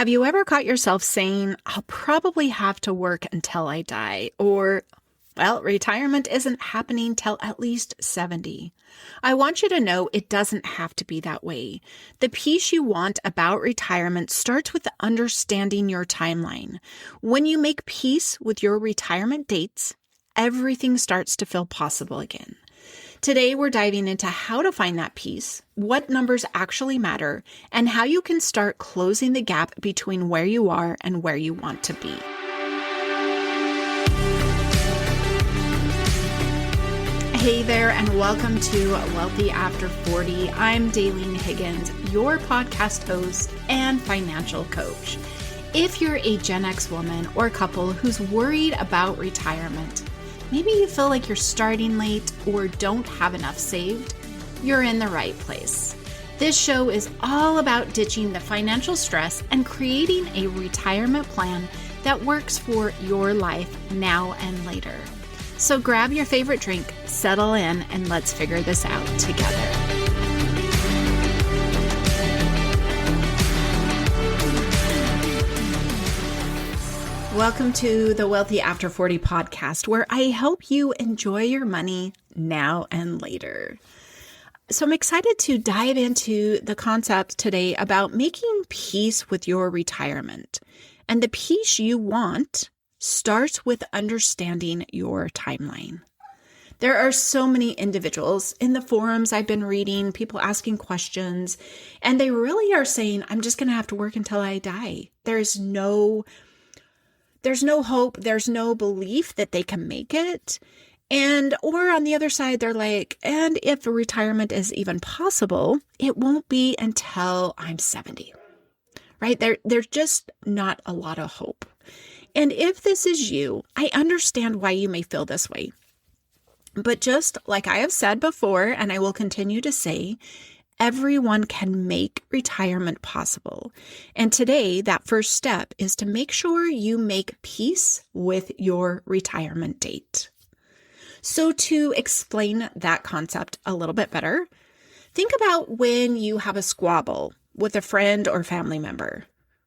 Have you ever caught yourself saying, I'll probably have to work until I die, or, well, retirement isn't happening till at least 70? I want you to know it doesn't have to be that way. The peace you want about retirement starts with understanding your timeline. When you make peace with your retirement dates, everything starts to feel possible again. Today, we're diving into how to find that peace, what numbers actually matter, and how you can start closing the gap between where you are and where you want to be. Hey there, and welcome to Wealthy After 40. I'm Daylene Higgins, your podcast host and financial coach. If you're a Gen X woman or couple who's worried about retirement, maybe you feel like you're starting late or don't have enough saved, you're in the right place. This show is all about ditching the financial stress and creating a retirement plan that works for your life now and later. So grab your favorite drink, settle in, and let's figure this out together. Welcome to the Wealthy After 40 podcast, where I help you enjoy your money now and later. So I'm excited to dive into the concept today about making peace with your retirement. And the peace you want starts with understanding your timeline. There are so many individuals in the forums I've been reading, people asking questions, and they really are saying, I'm just going to have to work until I die. There's no hope. There's no belief that they can make it. Or on the other side, they're like, and if a retirement is even possible, it won't be until I'm 70, right? There's just not a lot of hope. And if this is you, I understand why you may feel this way. But just like I have said before, and I will continue to say, everyone can make retirement possible. And today, that first step is to make sure you make peace with your retirement date. So to explain that concept a little bit better, think about when you have a squabble with a friend or family member.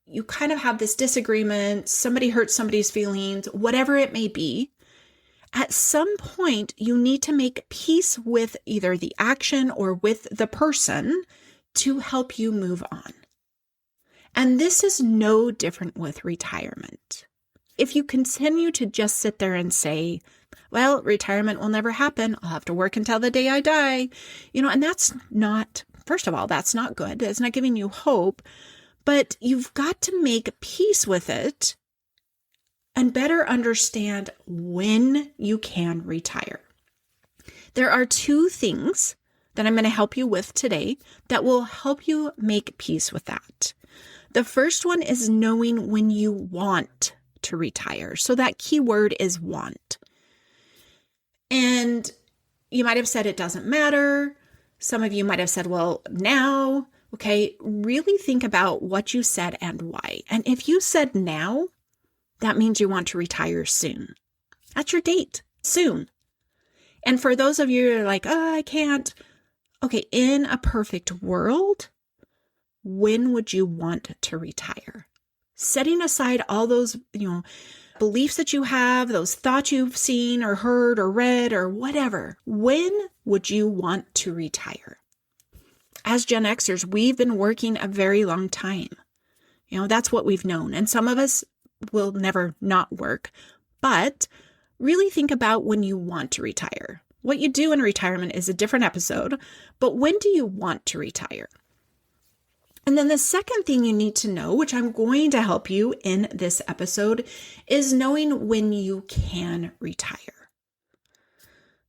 You kind of have this disagreement, somebody hurts somebody's feelings, whatever it may be. At some point, you need to make peace with either the action or with the person to help you move on. And this is no different with retirement. If you continue to just sit there and say, well, retirement will never happen, I'll have to work until the day I die, and that's not, first of all, that's not good. It's not giving you hope, but you've got to make peace with it and better understand when you can retire. There are two things that I'm going to help you with today that will help you make peace with that. The first one is knowing when you want to retire. So that key word is want. And you might have said it doesn't matter. Some of you might have said, well, now, okay, really think about what you said and why. And if you said now, that means you want to retire soon. That's your date, soon. And for those of you who are like, oh, I can't. Okay, in a perfect world, when would you want to retire? Setting aside all those, beliefs that you have, those thoughts you've seen or heard or read or whatever, when would you want to retire? As Gen Xers, we've been working a very long time. That's what we've known. And some of us will never not work, but really think about when you want to retire. What you do in retirement is a different episode, but when do you want to retire? And then the second thing you need to know, which I'm going to help you in this episode, is knowing when you can retire.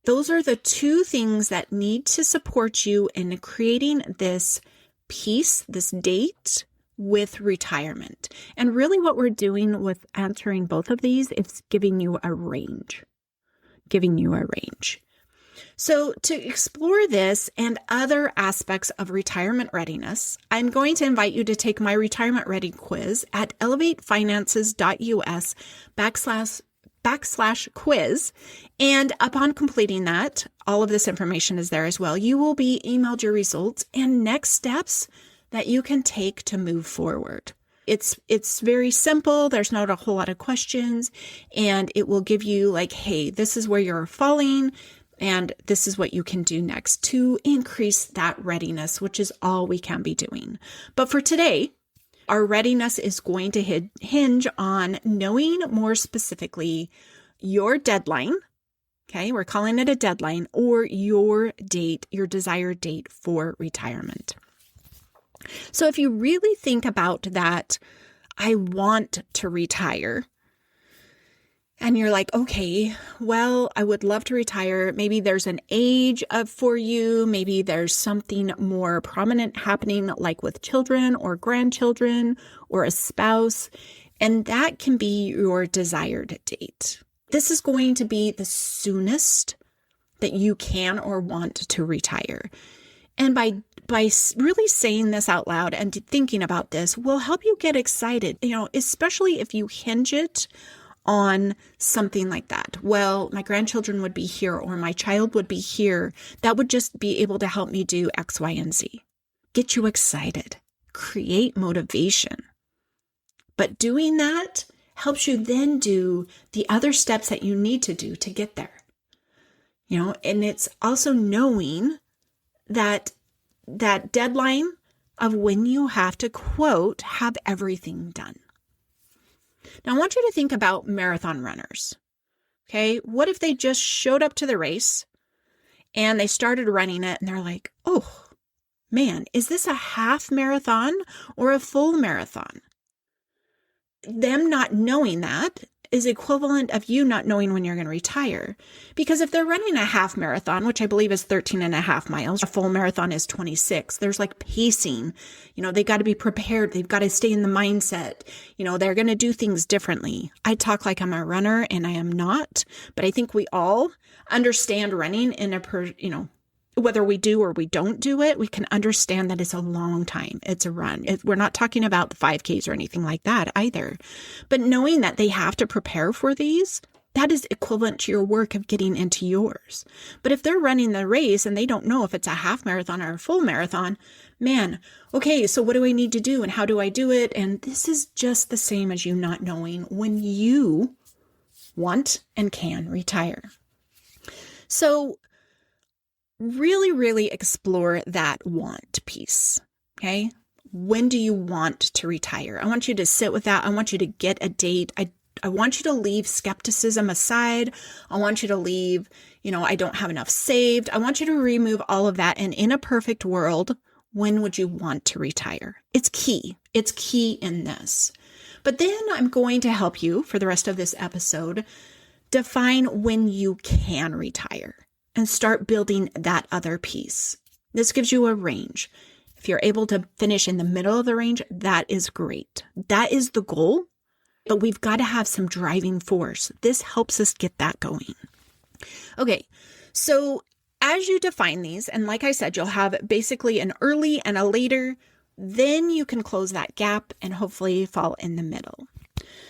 Those are the two things that need to support you in creating this peace, this date with retirement. And really what we're doing with answering both of these is giving you a range. So to explore this and other aspects of retirement readiness, I'm going to invite you to take my retirement ready quiz at elevatefinances.us/quiz. And upon completing that, all of this information is there as well. You will be emailed your results and next steps that you can take to move forward. It's very simple. There's not a whole lot of questions, and it will give you like, hey, this is where you're falling, and this is what you can do next to increase that readiness, which is all we can be doing. But for today, our readiness is going to hinge on knowing more specifically your deadline. Okay, we're calling it a deadline, or your date, your desired date for retirement. So if you really think about that, I want to retire, and you're like, okay, well, I would love to retire. Maybe there's an age for you. Maybe there's something more prominent happening, like with children or grandchildren or a spouse, and that can be your desired date. This is going to be the soonest that you can or want to retire. And by really saying this out loud and thinking about this will help you get excited, especially if you hinge it on something like that. Well, my grandchildren would be here, or my child would be here. That would just be able to help me do X, Y, and Z. Get you excited. Create motivation. But doing that helps you then do the other steps that you need to do to get there. And it's also knowing that deadline of when you have to, quote, have everything done. Now, I want you to think about marathon runners. Okay. What if they just showed up to the race and they started running it and they're like, oh man, is this a half marathon or a full marathon? Them not knowing that is equivalent of you not knowing when you're going to retire. Because if they're running a half marathon, which I believe is 13.5 miles, a full marathon is 26, there's like pacing, they got to be prepared. They've got to stay in the mindset. They're going to do things differently. I talk like I'm a runner and I am not, but I think we all understand running in whether we do or we don't do it, we can understand that it's a long time. It's a run. We're not talking about the 5Ks or anything like that either. But knowing that they have to prepare for these, that is equivalent to your work of getting into yours. But if they're running the race and they don't know if it's a half marathon or a full marathon, man, okay, so what do I need to do and how do I do it? And this is just the same as you not knowing when you want and can retire. So really, really explore that want piece, okay? When do you want to retire? I want you to sit with that. I want you to get a date. I want you to leave skepticism aside. I want you to leave, I don't have enough saved. I want you to remove all of that. And in a perfect world, when would you want to retire? It's key. It's key in this. But then I'm going to help you for the rest of this episode define when you can retire. And start building that other piece. This gives you a range. If you're able to finish in the middle of the range, that is great. That is the goal, but we've got to have some driving force. This helps us get that going. Okay, so as you define these, and like I said, you'll have basically an early and a later, then you can close that gap and hopefully fall in the middle.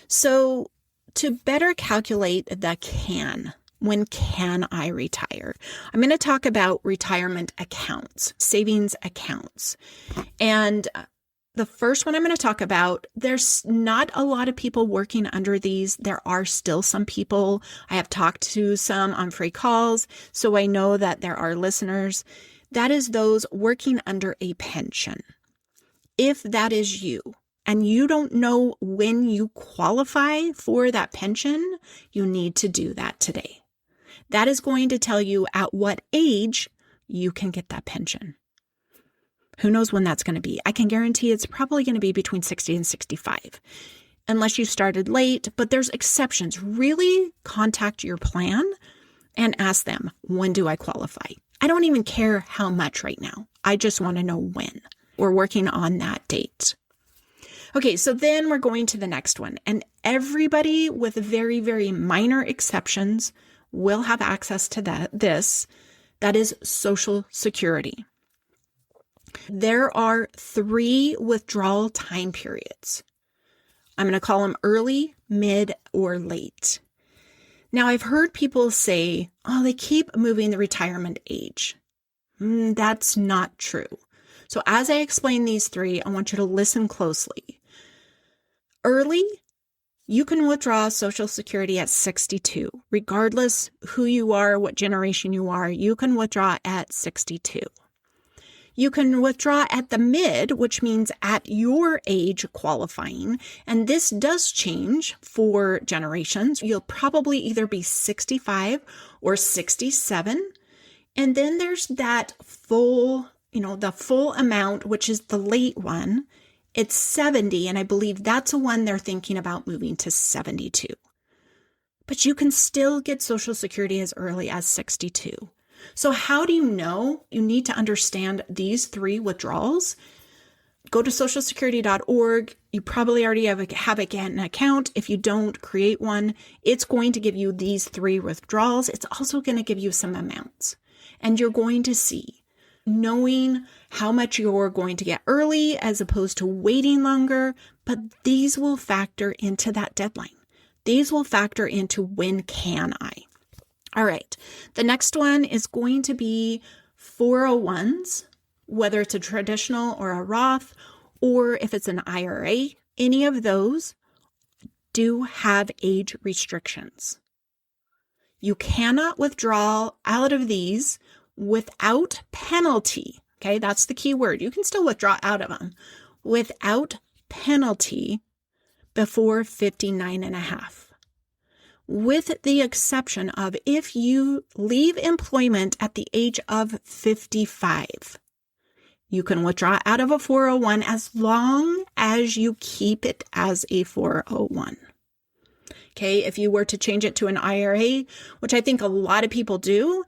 So to better calculate the can, when can I retire? I'm going to talk about retirement accounts, savings accounts. And the first one I'm going to talk about, there's not a lot of people working under these. There are still some people. I have talked to some on free calls, so I know that there are listeners. That is those working under a pension. If that is you, and you don't know when you qualify for that pension, you need to do that today. That is going to tell you at what age you can get that pension. Who knows when that's going to be? I can guarantee it's probably going to be between 60 and 65, unless you started late, but there's exceptions. Really contact your plan and ask them, when do I qualify? I don't even care how much right now. I just want to know when. We're working on that date. Okay, so then we're going to the next one. And everybody with very, very minor exceptions will have access to that is Social Security. There are 3 withdrawal time periods. I'm going to call them early, mid, or late. Now, I've heard people say, oh, they keep moving the retirement age. That's not true. So as I explain these 3, I want you to listen closely. early, you can withdraw Social Security at 62. Regardless who you are, what generation you are, you can withdraw at 62. You can withdraw at the mid, which means at your age qualifying. And this does change for generations. You'll probably either be 65 or 67. And then there's that full, the full amount, which is the late one. It's 70. And I believe that's the one they're thinking about moving to 72. But you can still get Social Security as early as 62. So how do you know? You need to understand these 3 withdrawals. Go to socialsecurity.org. You probably already have an account. If you don't, create one. It's going to give you these 3 withdrawals. It's also going to give you some amounts. And you're going to see, knowing how much you're going to get early as opposed to waiting longer, but these will factor into that deadline. These will factor into when can I. All right, the next one is going to be 401s, whether it's a traditional or a Roth, or if it's an IRA. Any of those do have age restrictions. You cannot withdraw out of these without penalty. Okay, that's the key word. You can still withdraw out of them without penalty before 59 and a half. With the exception of if you leave employment at the age of 55. You can withdraw out of a 401 as long as you keep it as a 401. Okay, if you were to change it to an IRA, which I think a lot of people do,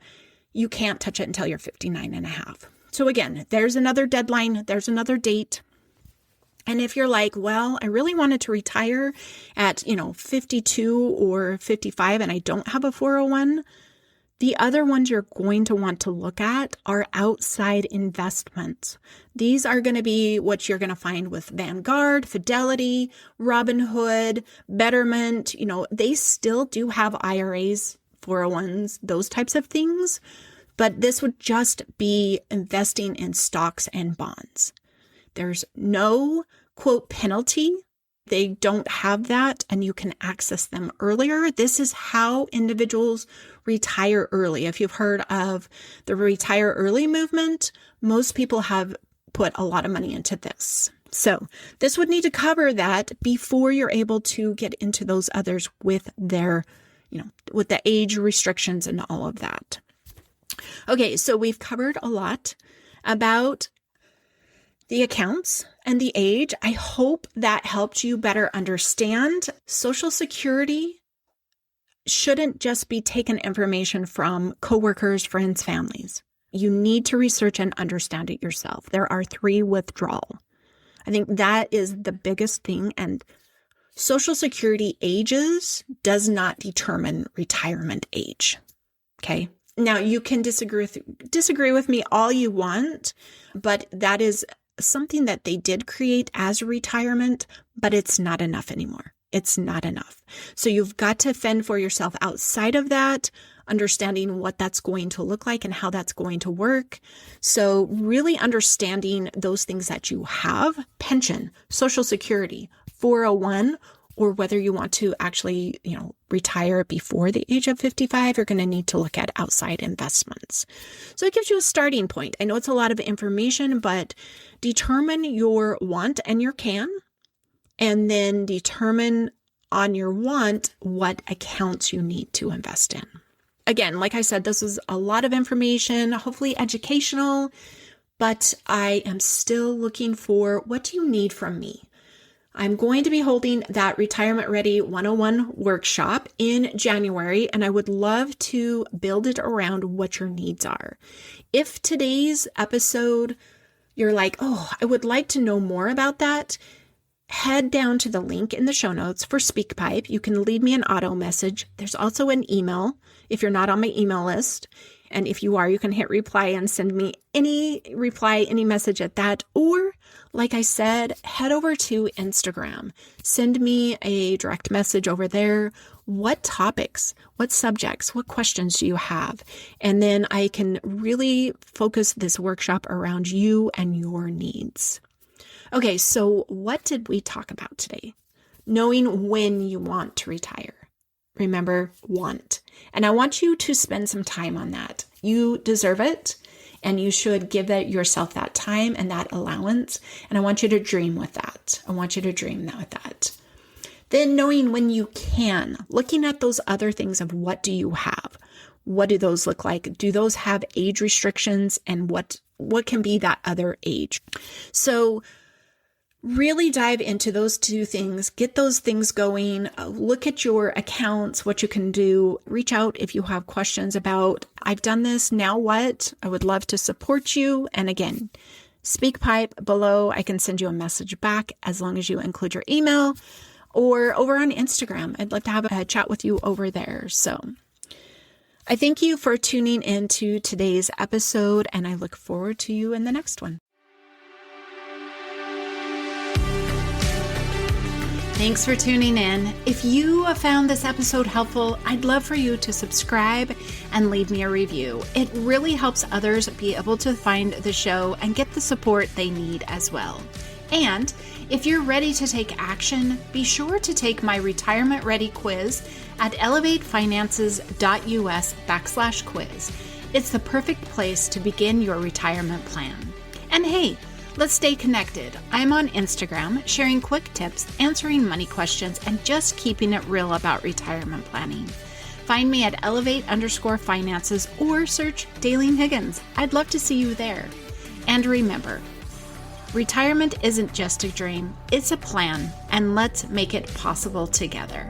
you can't touch it until you're 59 and a half. So again, there's another deadline, there's another date. And if you're like, well, I really wanted to retire at, 52 or 55 and I don't have a 401, the other ones you're going to want to look at are outside investments. These are going to be what you're going to find with Vanguard, Fidelity, Robinhood, Betterment. They still do have IRAs, 401s, those types of things. But this would just be investing in stocks and bonds. There's no, quote, penalty. They don't have that, and you can access them earlier. This is how individuals retire early. If you've heard of the retire early movement, most people have put a lot of money into this. So this would need to cover that before you're able to get into those others with their, with the age restrictions and all of that. Okay, so we've covered a lot about the accounts and the age. I hope that helped you better understand Social Security shouldn't just be taken information from coworkers, friends, families. You need to research and understand it yourself. There are 3 withdrawal. I think that is the biggest thing. And Social Security ages does not determine retirement age. Okay. Now you can disagree with me all you want, but that is something that they did create as retirement, but it's not enough anymore. It's not enough. So you've got to fend for yourself outside of that, understanding what that's going to look like and how that's going to work. So really understanding those things that you have, pension, Social Security, 401, or whether you want to actually, retire before the age of 55, you're going to need to look at outside investments. So it gives you a starting point. I know it's a lot of information, but determine your want and your can, and then determine on your want what accounts you need to invest in. Again, like I said, this is a lot of information, hopefully educational, but I am still looking for, what do you need from me? I'm going to be holding that Retirement Ready 101 workshop in January, and I would love to build it around what your needs are. If today's episode, you're like, oh, I would like to know more about that, head down to the link in the show notes for SpeakPipe. You can leave me an auto message. There's also an email if you're not on my email list. And if you are, you can hit reply and send me any message at that. Or, like I said, head over to Instagram. Send me a direct message over there. What topics, what subjects, what questions do you have? And then I can really focus this workshop around you and your needs. Okay, so what did we talk about today? knowing when you want to retire. Remember, want. And I want you to spend some time on that. You deserve it, and you should give yourself that time and that allowance. And I want you to dream with that. I want you to dream with that. Then knowing when you can, looking at those other things of what do you have? What do those look like? Do those have age restrictions? And what can be that other age? So really dive into those two things, get those things going, look at your accounts, what you can do, reach out if you have questions about, I've done this, now what? I would love to support you. And again, SpeakPipe below, I can send you a message back as long as you include your email, or over on Instagram. I'd love to have a chat with you over there. So I thank you for tuning into today's episode, and I look forward to you in the next one. Thanks for tuning in. If you found this episode helpful, I'd love for you to subscribe and leave me a review. It really helps others be able to find the show and get the support they need as well. And if you're ready to take action, be sure to take my Retirement Ready quiz at elevatefinances.us/quiz. It's the perfect place to begin your retirement plan. And hey, let's stay connected. I'm on Instagram, sharing quick tips, answering money questions, and just keeping it real about retirement planning. Find me at elevate_finances or search Daleen Higgins. I'd love to see you there. And remember, retirement isn't just a dream, it's a plan, and let's make it possible together.